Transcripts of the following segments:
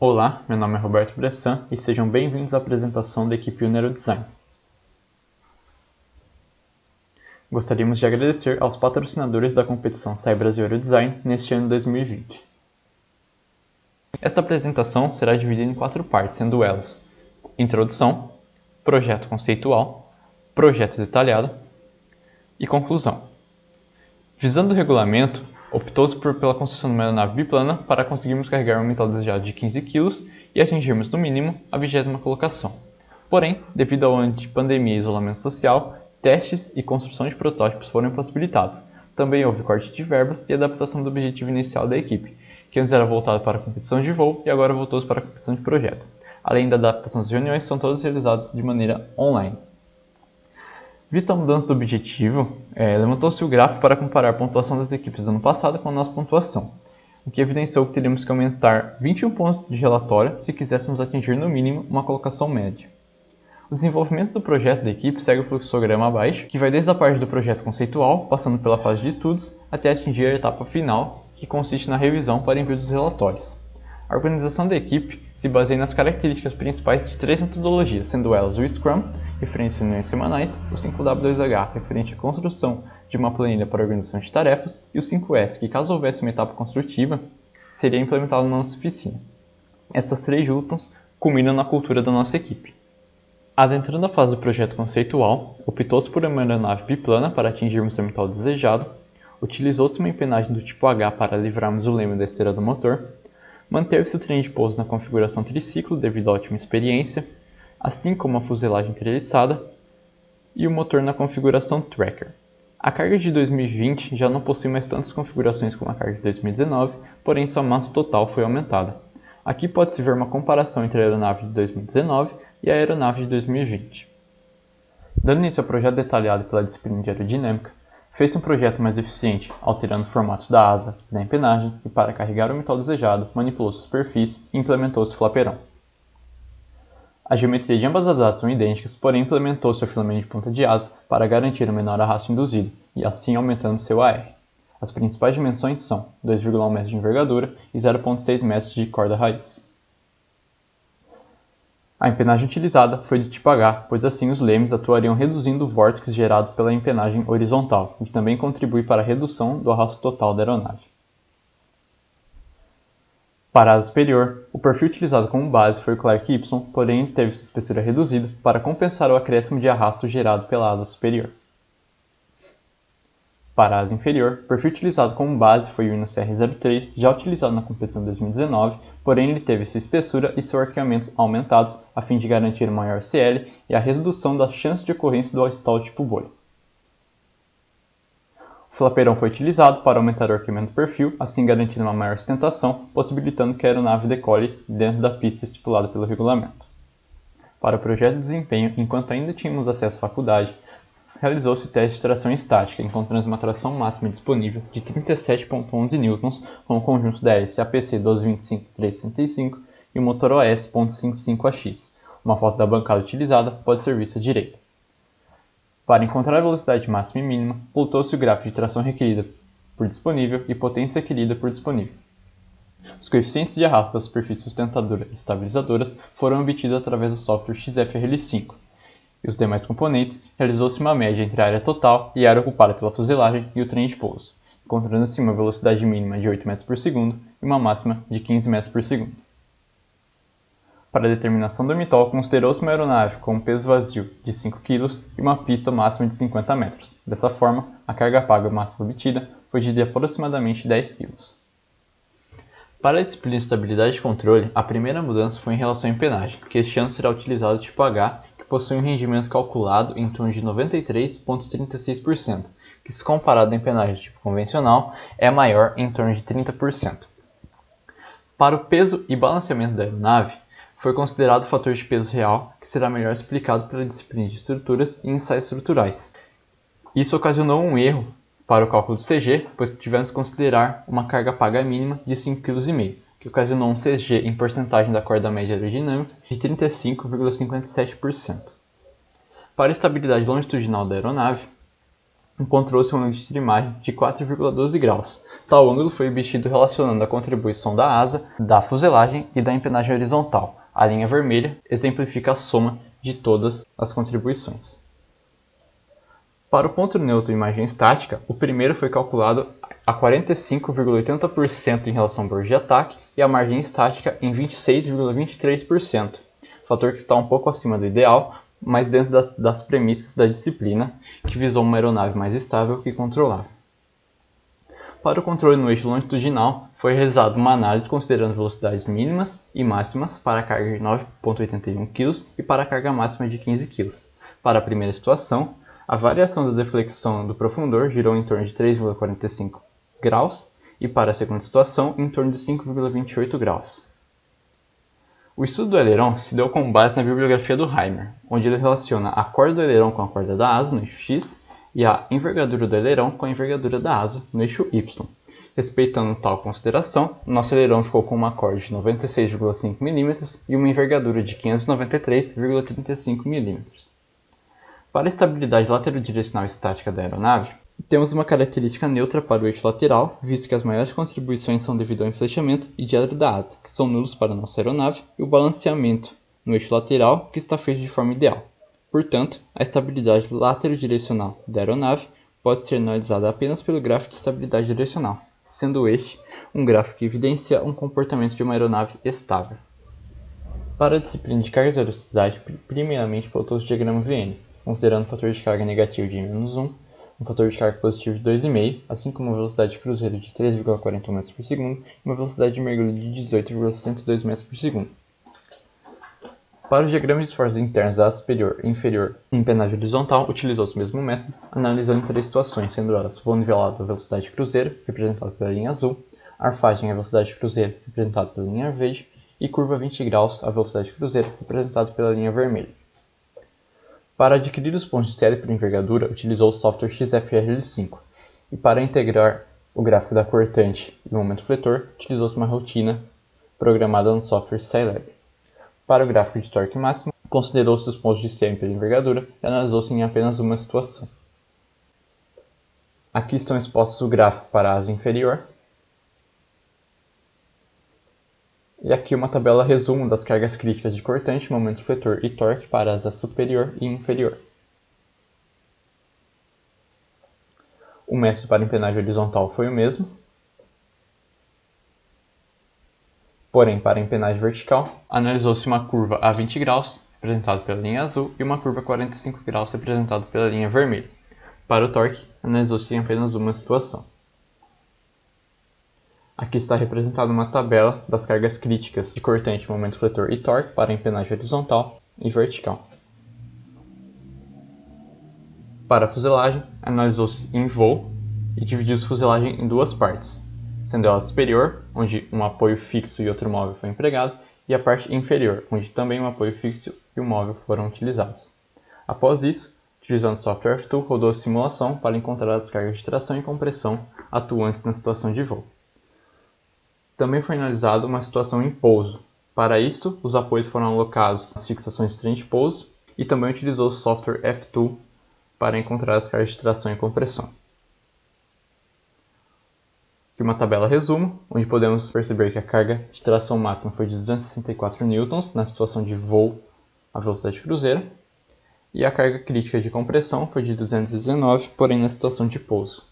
Olá, meu nome é Roberto Bressan e sejam bem-vindos à apresentação da equipe Unero Design. Gostaríamos de agradecer aos patrocinadores da competição SAI Brasil Aerodesign neste ano 2020. Esta apresentação será dividida em 4 partes, sendo elas: introdução, projeto conceitual, projeto detalhado e conclusão. Visando o regulamento, optou-se pela construção de uma aeronave biplana para conseguirmos carregar um metal desejado de 15 kg e atingirmos, no mínimo, a 20ª colocação. Porém, devido ao ano de pandemia e isolamento social, testes e construção de protótipos foram impossibilitados. Também houve corte de verbas e adaptação do objetivo inicial da equipe, que antes era voltado para a competição de voo e agora voltou-se para a competição de projeto. Além da adaptação das reuniões, são todas realizadas de maneira online. Vista a mudança do objetivo, levantou-se o gráfico para comparar a pontuação das equipes do ano passado com a nossa pontuação, o que evidenciou que teríamos que aumentar 21 pontos de relatório se quiséssemos atingir no mínimo uma colocação média. O desenvolvimento do projeto da equipe segue o fluxograma abaixo, que vai desde a parte do projeto conceitual, passando pela fase de estudos, até atingir a etapa final, que consiste na revisão para envio dos relatórios. A organização da equipe se baseia nas características principais de 3 metodologias, sendo elas o Scrum, referente às reuniões semanais, o 5W2H, referente à construção de uma planilha para a organização de tarefas, e o 5S, que caso houvesse uma etapa construtiva, seria implementado na nossa oficina. Essas 3 juntas culminam na cultura da nossa equipe. Adentrando a fase do projeto conceitual, optou-se por uma aeronave biplana para atingirmos o metal desejado, utilizou-se uma empenagem do tipo H para livrarmos o leme da esteira do motor, manteve-se o trem de pouso na configuração triciclo devido à ótima experiência, assim como a fuselagem treliçada e o motor na configuração tracker. A carga de 2020 já não possui mais tantas configurações como a carga de 2019, porém sua massa total foi aumentada. Aqui pode-se ver uma comparação entre a aeronave de 2019 e a aeronave de 2020. Dando início ao projeto detalhado pela disciplina de aerodinâmica, fez-se um projeto mais eficiente, alterando o formato da asa e da empenagem, e para carregar o metal desejado, manipulou-se os perfis e implementou-se o flaperão. A geometria de ambas as asas são idênticas, porém implementou-se o filamento de ponta de asa para garantir um menor arrasto induzido, e assim aumentando seu AR. As principais dimensões são 2,1 metros de envergadura e 0,6 metros de corda raiz. A empenagem utilizada foi do tipo H, pois assim os lemes atuariam reduzindo o vórtice gerado pela empenagem horizontal, o que também contribui para a redução do arrasto total da aeronave. Para a asa superior, o perfil utilizado como base foi o Clark Y, porém ele teve sua espessura reduzida para compensar o acréscimo de arrasto gerado pela asa superior. Para a asa inferior, o perfil utilizado como base foi o Hino CR03, já utilizado na competição de 2019, porém ele teve sua espessura e seus arqueamentos aumentados a fim de garantir maior CL e a redução da chance de ocorrência do stall tipo bolha. O flaperão foi utilizado para aumentar o arqueamento do perfil, assim garantindo uma maior sustentação, possibilitando que a aeronave decole dentro da pista estipulada pelo regulamento. Para o projeto de desempenho, enquanto ainda tínhamos acesso à faculdade, realizou-se o teste de tração estática, encontrando uma tração máxima disponível de 37,11 N com o conjunto da hélice APC 1225-365 e o motor OS .55AX. Uma foto da bancada utilizada pode ser vista à direita. Para encontrar a velocidade máxima e mínima, plotou-se o gráfico de tração requerida por disponível e potência requerida por disponível. Os coeficientes de arrasto das superfícies sustentadoras e estabilizadoras foram obtidos através do software XFRL5. E os demais componentes, realizou-se uma média entre a área total e a área ocupada pela fuselagem e o trem de pouso, encontrando assim uma velocidade mínima de 8 metros por segundo e uma máxima de 15 metros por segundo. Para a determinação do MTOL, considerou-se uma aeronave com um peso vazio de 5 kg e uma pista máxima de 50 metros. Dessa forma, a carga paga máxima obtida foi de aproximadamente 10 kg. Para a disciplina de estabilidade e controle, a primeira mudança foi em relação à empenagem, que este ano será utilizado o tipo H, possui um rendimento calculado em torno de 93,36%, que se comparado à empenagem do tipo convencional, é maior em torno de 30%. Para o peso e balanceamento da aeronave, foi considerado o fator de peso real, que será melhor explicado pela disciplina de estruturas e ensaios estruturais. Isso ocasionou um erro para o cálculo do CG, pois tivemos que considerar uma carga paga mínima de 5,5 kg, que ocasionou um CG em porcentagem da corda média aerodinâmica de 35,57%. Para a estabilidade longitudinal da aeronave, encontrou-se um ângulo de trimagem de 4,12 graus. Tal ângulo foi obtido relacionando a contribuição da asa, da fuselagem e da empenagem horizontal. A linha vermelha exemplifica a soma de todas as contribuições. Para o ponto neutro em imagem estática, o primeiro foi calculado a 45,80% em relação ao bordo de ataque e a margem estática em 26,23%, fator que está um pouco acima do ideal, mas dentro das premissas da disciplina, que visou uma aeronave mais estável e controlável. Para o controle no eixo longitudinal, foi realizada uma análise considerando velocidades mínimas e máximas para a carga de 9,81 kg e para a carga máxima de 15 kg. Para a primeira situação, a variação da deflexão do profundor girou em torno de 3,45 graus e para a segunda situação em torno de 5,28 graus. O estudo do aileron se deu com base na bibliografia do Heimer, onde ele relaciona a corda do aileron com a corda da asa no eixo X e a envergadura do aileron com a envergadura da asa no eixo Y. Respeitando tal consideração, nosso aileron ficou com uma corda de 96,5 mm e uma envergadura de 593,35 mm. Para a estabilidade laterodirecional estática da aeronave, temos uma característica neutra para o eixo lateral, visto que as maiores contribuições são devido ao infletamento e diâmetro da asa, que são nulos para a nossa aeronave, e o balanceamento no eixo lateral, que está feito de forma ideal. Portanto, a estabilidade laterodirecional da aeronave pode ser analisada apenas pelo gráfico de estabilidade direcional, sendo este um gráfico que evidencia um comportamento de uma aeronave estável. Para a disciplina de cargas e velocidade, primeiramente pautou o diagrama VN, considerando o fator de carga negativo de -1, um fator de carga positivo de 2,5, assim como uma velocidade de cruzeiro de 3,41 metros por segundo e uma velocidade de mergulho de 18,62 metros por segundo. Para o diagrama de esforços internos da asa superior e inferior em empenagem horizontal, utilizou-se o mesmo método, analisando 3 situações, sendo elas voo nivelado à velocidade de cruzeiro, representado pela linha azul, arfagem à velocidade de cruzeiro, representado pela linha verde, e curva 20 graus à velocidade de cruzeiro, representado pela linha vermelha. Para adquirir os pontos de série por envergadura, utilizou o software XFRL5, e para integrar o gráfico da cortante e o momento fletor, utilizou-se uma rotina programada no software Scilab. Para o gráfico de torque máximo, considerou-se os pontos de série por envergadura e analisou-se em apenas uma situação. Aqui estão expostos o gráfico para a asa inferior, e aqui uma tabela resumo das cargas críticas de cortante, momento fletor e torque para a asa superior e inferior. O método para empenagem horizontal foi o mesmo, porém para a empenagem vertical, analisou-se uma curva a 20 graus, representada pela linha azul, e uma curva a 45 graus, representada pela linha vermelha. Para o torque, analisou-se em apenas uma situação. Aqui está representada uma tabela das cargas críticas de cortante, momento fletor e torque para a empenagem horizontal e vertical. Para a fuselagem, analisou-se em voo e dividiu-se a fuselagem em duas partes, sendo ela superior, onde um apoio fixo e outro móvel foi empregado, e a parte inferior, onde também um apoio fixo e um móvel foram utilizados. Após isso, utilizando o software F2, rodou a simulação para encontrar as cargas de tração e compressão atuantes na situação de voo. Também foi analisada uma situação em pouso. Para isso, os apoios foram alocados nas fixações de trem de pouso e também utilizou o software F2 para encontrar as cargas de tração e compressão. Aqui uma tabela resumo, onde podemos perceber que a carga de tração máxima foi de 264 N na situação de voo à velocidade de cruzeiro, e a carga crítica de compressão foi de 219, porém na situação de pouso.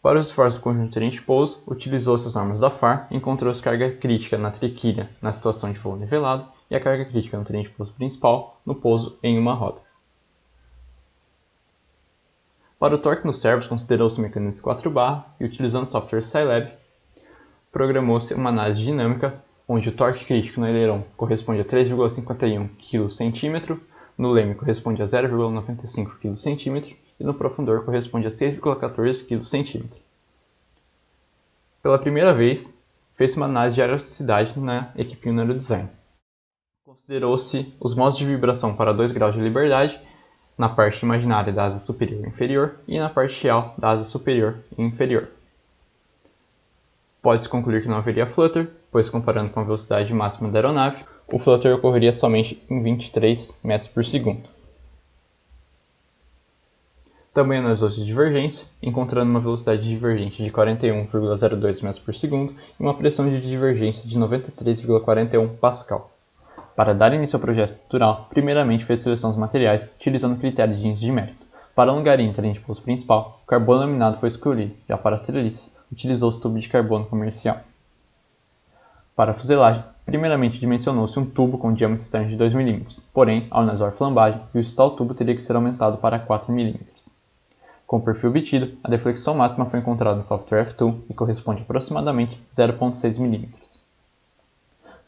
Para os esforços do conjunto de trem de pouso, utilizou-se as normas da FAR e encontrou-se carga crítica na triquilha na situação de voo nivelado e a carga crítica no trem de pouso principal no pouso em uma roda. Para o torque nos servos, considerou-se o mecanismo 4 e, utilizando o software Scilab, programou-se uma análise dinâmica, onde o torque crítico no aileron corresponde a 3,51 kg/cm, no leme corresponde a 0,95 kg/cm e no profundor corresponde a 6,14 kg/cm. Pela primeira vez, fez-se uma análise de aerosticidade na equipe Neurodesign. Considerou-se os modos de vibração para 2 graus de liberdade, na parte imaginária da asa superior e inferior e na parte real da asa superior e inferior. Pode-se concluir que não haveria flutter, pois comparando com a velocidade máxima da aeronave, o flutter ocorreria somente em 23 metros por segundo. Também analisou a divergência, encontrando uma velocidade divergente de 41,02 metros por segundo e uma pressão de divergência de 93,41 Pascal. Para dar início ao projeto estrutural, primeiramente fez seleção dos materiais, utilizando o critério de índice de mérito. Para a longarina e trem de pouso principal, o carbono laminado foi escolhido, já para as treliçes, utilizou-se tubo de carbono comercial. Para a fuselagem, primeiramente dimensionou-se um tubo com diâmetro externo de 2 mm, porém, ao analisar a flambagem, viu-se que tal tubo teria que ser aumentado para 4 mm. Com o perfil obtido, a deflexão máxima foi encontrada no software F2 e corresponde a aproximadamente 0,6 mm.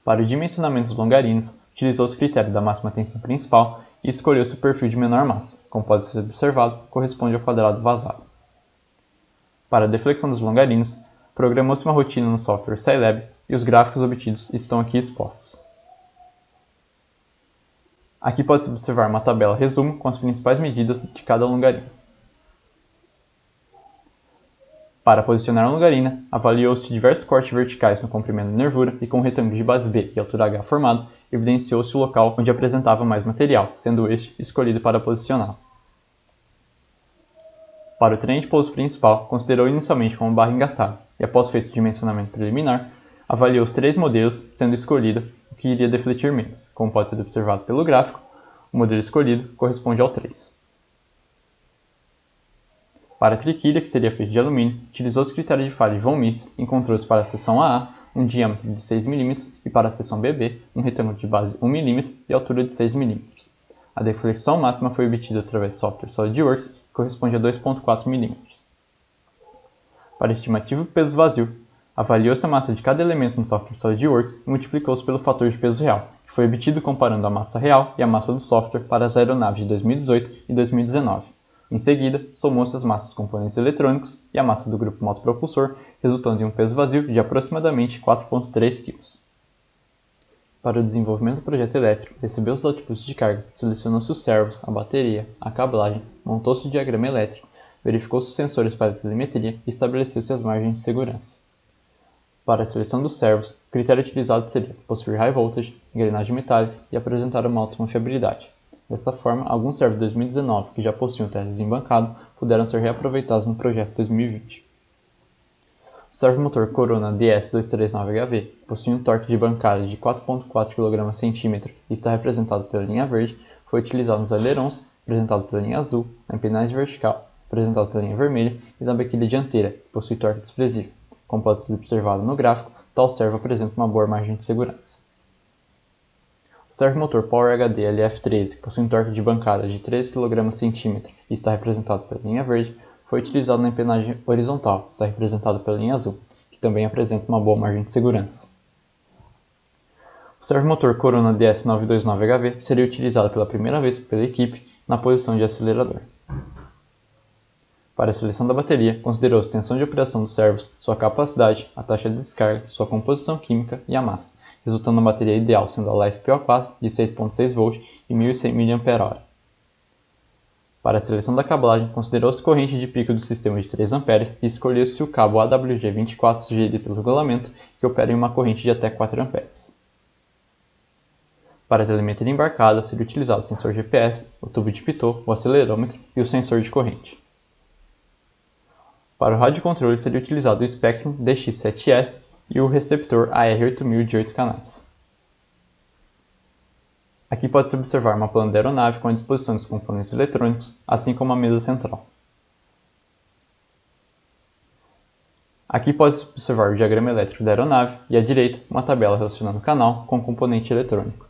Para o dimensionamento dos longarinos, utilizou-se o critério da máxima tensão principal e escolheu-se o perfil de menor massa, como pode ser observado, corresponde ao quadrado vazado. Para a deflexão dos longarinos, programou-se uma rotina no software Scilab e os gráficos obtidos estão aqui expostos. Aqui pode-se observar uma tabela resumo com as principais medidas de cada longarina. Para posicionar a longarina, avaliou-se diversos cortes verticais no comprimento da nervura e com o retângulo de base B e altura H formado, evidenciou-se o local onde apresentava mais material, sendo este escolhido para posicioná-lo. Para o trem de pouso principal, considerou inicialmente como barra engastada e, após feito o dimensionamento preliminar, avaliou os 3 modelos, sendo escolhido o que iria defletir menos. Como pode ser observado pelo gráfico, o modelo escolhido corresponde ao 3. Para a triquilha, que seria feita de alumínio, utilizou-se o critério de falha de von Mises e encontrou-se para a seção AA um diâmetro de 6 mm e para a seção BB um retângulo de base 1 mm e altura de 6 mm. A deflexão máxima foi obtida através do software SolidWorks, que corresponde a 2,4 mm. Para a estimativa do peso vazio, avaliou-se a massa de cada elemento no software SolidWorks e multiplicou-se pelo fator de peso real, que foi obtido comparando a massa real e a massa do software para as aeronaves de 2018 e 2019. Em seguida, somou-se as massas dos componentes eletrônicos e a massa do grupo motopropulsor, resultando em um peso vazio de aproximadamente 4,3 kg. Para o desenvolvimento do projeto elétrico, recebeu os outputs de carga, selecionou-se os servos, a bateria, a cablagem, montou-se o diagrama elétrico, verificou-se os sensores para a telemetria e estabeleceu-se as margens de segurança. Para a seleção dos servos, o critério utilizado seria possuir high voltage, engrenagem metálica e apresentar uma alta confiabilidade. Dessa forma, alguns servos de 2019 que já possuíam testes desembancados puderam ser reaproveitados no projeto 2020. O servomotor Corona DS239HV possui um torque de bancada de 4,4 kg/cm e está representado pela linha verde, foi utilizado nos ailerons, representado pela linha azul, na empennagem vertical, representado pela linha vermelha, e na biquília dianteira, que possui torque desprezível. Como pode ser observado no gráfico, tal servo apresenta uma boa margem de segurança. O servomotor Power HD LF13, que possui um torque de bancada de 13 kg/cm e está representado pela linha verde, foi utilizado na empennagem horizontal, está representado pela linha azul, que também apresenta uma boa margem de segurança. O servomotor Corona DS929HV seria utilizado pela primeira vez pela equipe na posição de acelerador. Para a seleção da bateria, considerou-se a tensão de operação dos servos, sua capacidade, a taxa de descarga, sua composição química e a massa, resultando na bateria ideal sendo a LiFePO4 de 6,6 V e 1100 mAh. Para a seleção da cablagem, considerou-se corrente de pico do sistema de 3 A e escolheu-se o cabo AWG24 sugerido pelo regulamento, que opera em uma corrente de até 4 A. Para a telemetria embarcada, seria utilizado o sensor GPS, o tubo de pitot, o acelerômetro e o sensor de corrente. Para o radiocontrole seria utilizado o Spectrum DX7S e o receptor AR8000 de 8 canais. Aqui pode-se observar uma plana da aeronave com a disposição dos componentes eletrônicos, assim como a mesa central. Aqui pode-se observar o diagrama elétrico da aeronave e à direita uma tabela relacionando o canal com o componente eletrônico.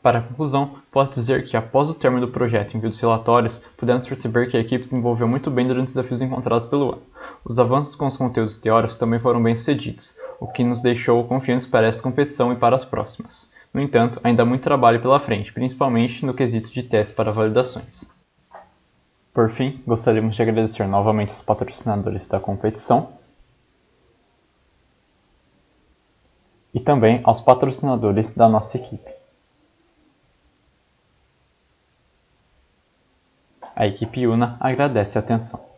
Para a conclusão, posso dizer que após o término do projeto e envio dos relatórios, pudemos perceber que a equipe desenvolveu muito bem durante os desafios encontrados pelo ano. Os avanços com os conteúdos teóricos também foram bem sucedidos, o que nos deixou confiantes para esta competição e para as próximas. No entanto, ainda há muito trabalho pela frente, principalmente no quesito de testes para validações. Por fim, gostaríamos de agradecer novamente os patrocinadores da competição e também aos patrocinadores da nossa equipe. A equipe UNA agradece a atenção.